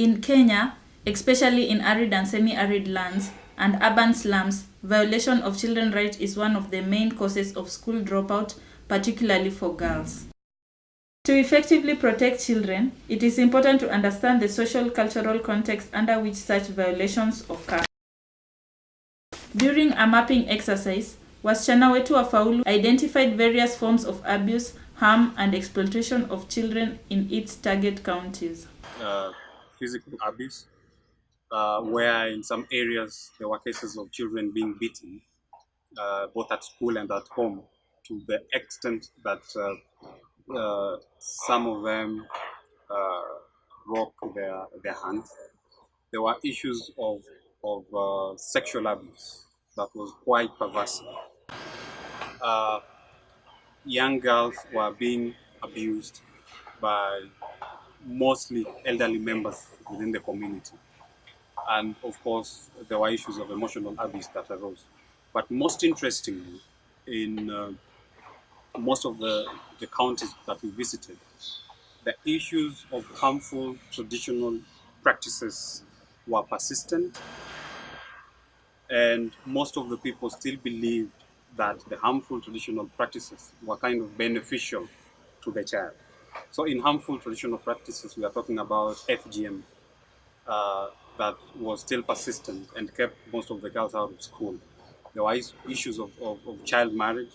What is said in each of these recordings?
In Kenya, especially in arid and semi-arid lands and urban slums, violation of children's rights is one of the main causes of school dropout, particularly for girls. To effectively protect children, it is important to understand the social cultural context under which such violations occur. During a mapping exercise, Wasichana Wetu Wafaulu identified various forms of abuse, harm, and exploitation of children in its target counties. Physical abuse, where in some areas there were cases of children being beaten, both at school and at home, to the extent that some of them broke their hands. There were issues of sexual abuse that was quite pervasive. Young girls were being abused by mostly elderly members within the community. And of course, there were issues of emotional abuse that arose. But most interestingly, in most of the counties that we visited, the issues of harmful traditional practices were persistent, and most of the people still believed that the harmful traditional practices were kind of beneficial to the child. So in harmful traditional practices, we are talking about FGM, that was still persistent and kept most of the girls out of school. There were issues of child marriage.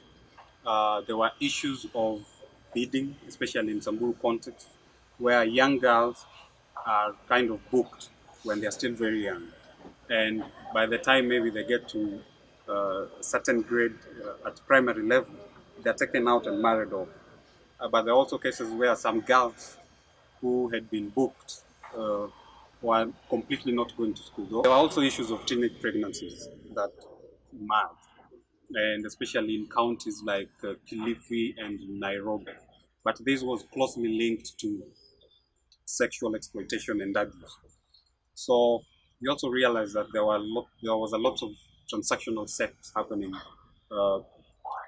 There were issues of bidding, especially in Samburu context, where young girls are kind of booked when they're still very young. And by the time maybe they get to a certain grade at primary level, they're taken out and married off. But there are also cases where some girls who had been booked were completely not going to school. There were also issues of teenage pregnancies that emerged, and especially in counties like Kilifi and Nairobi. But this was closely linked to sexual exploitation and abuse. So we also realized that there was a lot of transactional sex happening uh,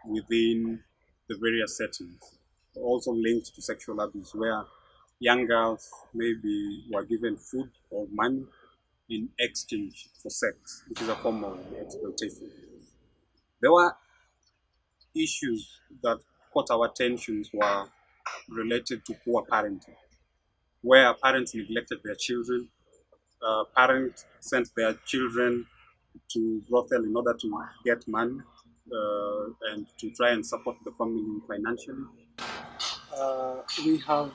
within the various settings, also linked to sexual abuse, where young girls maybe were given food or money in exchange for sex, which is a form of exploitation. There were issues that caught our attentions were related to poor parenting, where parents neglected their children. Parents sent their children to brothel in order to get money and to try and support the family financially. We have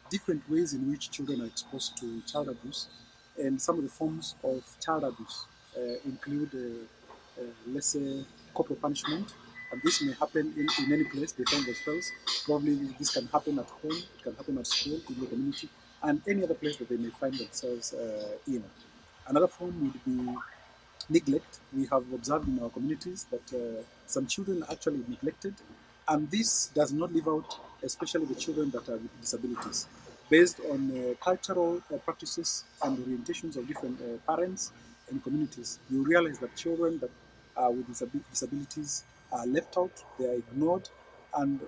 different ways in which children are exposed to child abuse, and some of the forms of child abuse include, let's say, corporal punishment, and this may happen in any place they find themselves. Probably this can happen at home, it can happen at school, in the community, and any other place that they may find themselves in. Another form would be neglect. We have observed in our communities that some children are actually neglected, and this does not leave out especially the children that are with disabilities. Based on cultural practices and orientations of different parents and communities, you realize that children that are with disabilities are left out, they are ignored, and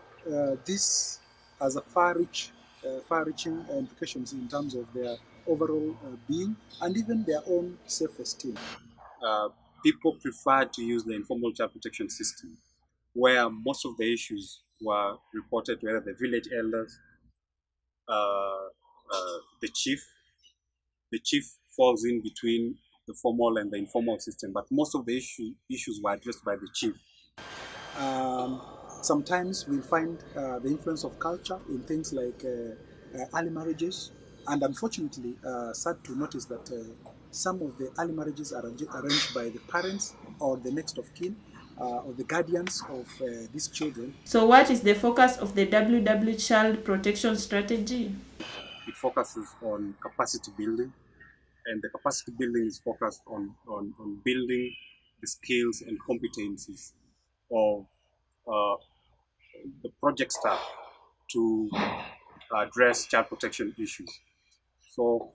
this has a far-reaching implications in terms of their overall being and even their own self-esteem. Uh, People preferred to use the informal child protection system, where most of the issues were reported to either the village elders, uh, the chief. The chief falls in between the formal and the informal system, but most of the issues were addressed by the chief. Um, Sometimes we'll find the influence of culture in things like early marriages, and unfortunately, sad to notice that some of the early marriages are arranged by the parents or the next of kin or the guardians of these children. So, what is the focus of the WW Child Protection Strategy? It focuses on capacity building, and the capacity building is focused on building the skills and competencies of uh, the project staff to address child protection issues. So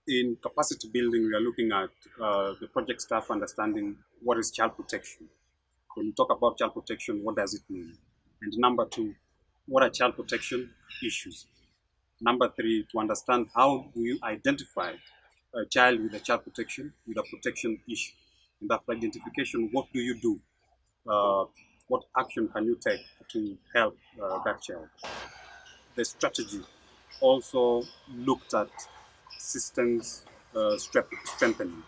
in capacity building, we are looking at the project staff understanding what is child protection. When you talk about child protection, what does it mean? And number two, what are child protection issues? Number three, to understand how do you identify a child with a child protection, with a protection issue. And after identification, what do you do? What action can you take to help that child? The strategy also looked at systems strengthening,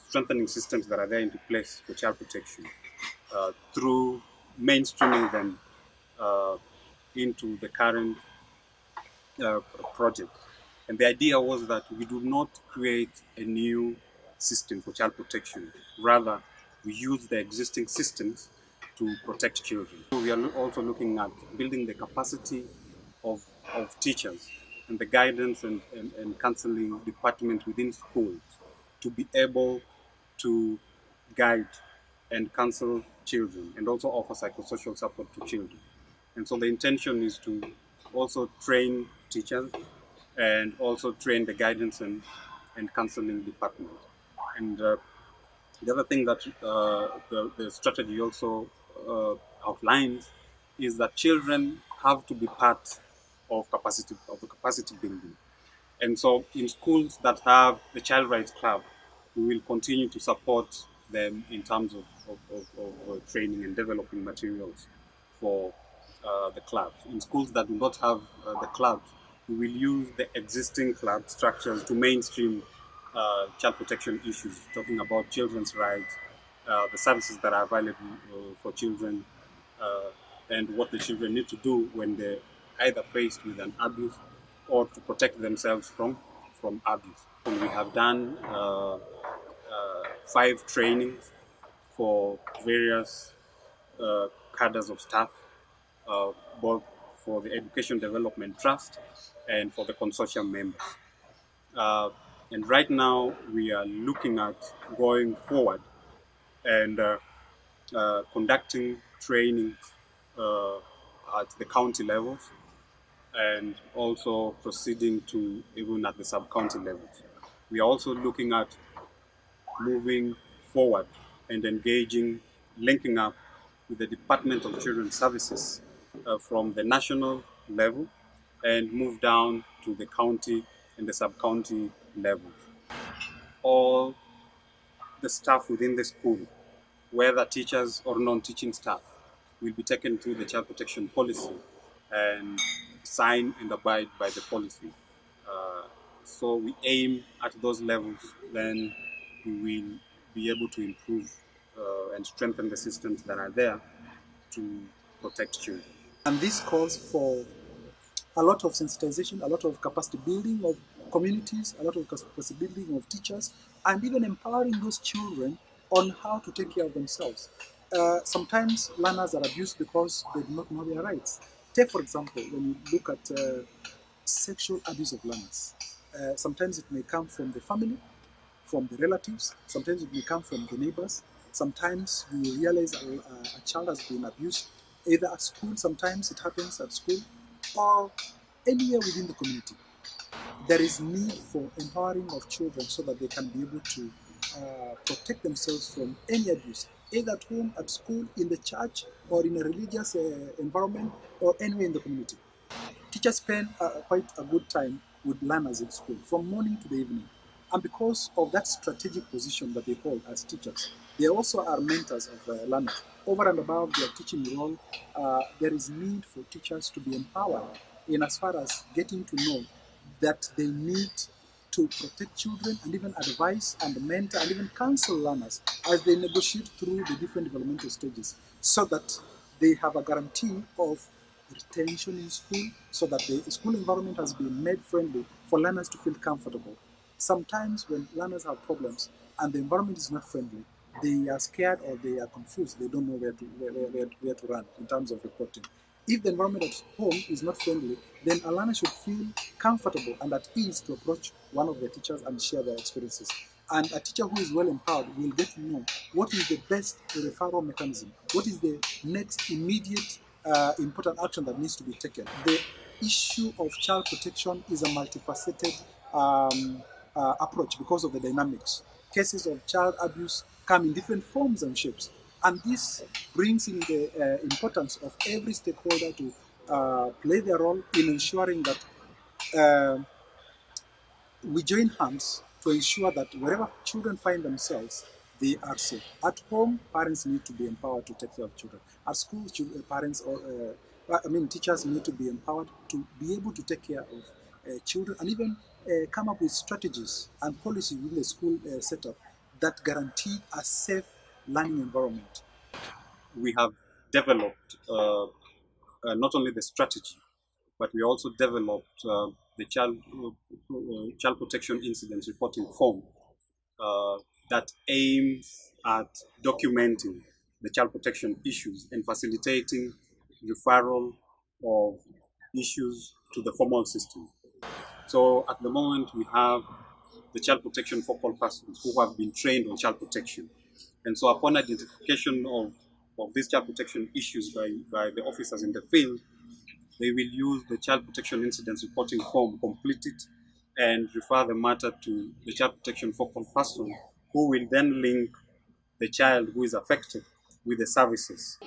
strengthening systems that are there into place for child protection through mainstreaming them uh, into the current uh, project. And the idea was that we do not create a new system for child protection. Rather, we use the existing systems to protect children. So we are also looking at building the capacity of, of teachers and the guidance and counseling department within schools to be able to guide and counsel children and also offer psychosocial support to children. And so the intention is to also train teachers and also train the guidance and counseling department. And the other thing that the strategy also outlines is that children have to be part of the capacity building. And so in schools that have the Child Rights Club, we will continue to support them in terms of training and developing materials for the clubs. In schools that do not have the clubs, we will use the existing club structures to mainstream child protection issues, talking about children's rights, the services that are available for children, and what the children need to do when they're either faced with an abuse or to protect themselves from abuse. And we have done 5 trainings for various cadres of staff, both for the Education Development Trust and for the consortium members. And right now we are looking at going forward and conducting trainings at the county levels and also proceeding to even at the sub-county levels. We are also looking at moving forward and engaging, linking up with the Department of Children's Services from the national level and move down to the county and the sub-county levels. All the staff within the school, whether teachers or non-teaching staff, will be taken through the child protection policy and sign and abide by the policy. So we aim at those levels, then we will be able to improve and strengthen the systems that are there to protect children. And this calls for a lot of sensitization, a lot of capacity building of communities, a lot of capacity building of teachers, and even empowering those children on how to take care of themselves. Sometimes learners are abused because they do not know their rights. Take, for example, when you look at sexual abuse of learners, sometimes it may come from the family, from the relatives, sometimes it may come from the neighbors. Sometimes you realize a child has been abused either at school, sometimes it happens at school, or anywhere within the community. There is need for empowering of children so that they can be able to protect themselves from any abuse, either at home, at school, in the church, or in a religious environment, or anywhere in the community. Teachers spend quite a good time with learners in school, from morning to the evening. And because of that strategic position that they hold as teachers, they also are mentors of learners. Over and above their teaching role, there is need for teachers to be empowered in as far as getting to know that they need to protect children and even advise and mentor and even counsel learners as they negotiate through the different developmental stages, so that they have a guarantee of retention in school, so that the school environment has been made friendly for learners to feel comfortable. Sometimes when learners have problems and the environment is not friendly, they are scared or they are confused. They don't know where to run in terms of reporting. If the environment at home is not friendly, then a learner should feel comfortable and at ease to approach one of the teachers and share their experiences. And a teacher who is well empowered will get to know what is the best referral mechanism, what is the next immediate important action that needs to be taken. The issue of child protection is a multifaceted approach because of the dynamics. Cases of child abuse come in different forms and shapes. And this brings in the importance of every stakeholder to play their role in ensuring that uh, we join hands to ensure that wherever children find themselves, they are safe. At home, parents need to be empowered to take care of children. At school, parents or teachers need to be empowered to be able to take care of children and even come up with strategies and policies within the school setup that guarantee a safe learning environment. We have developed not only the strategy, but we also developed the child protection incident reporting form that aims at documenting the child protection issues and facilitating referral of issues to the formal system. So at the moment, we have the child protection focal persons who have been trained on child protection. And so upon identification of these child protection issues by the officers in the field, they will use the child protection incidents reporting form, complete it, and refer the matter to the child protection focal person, who will then link the child who is affected with the services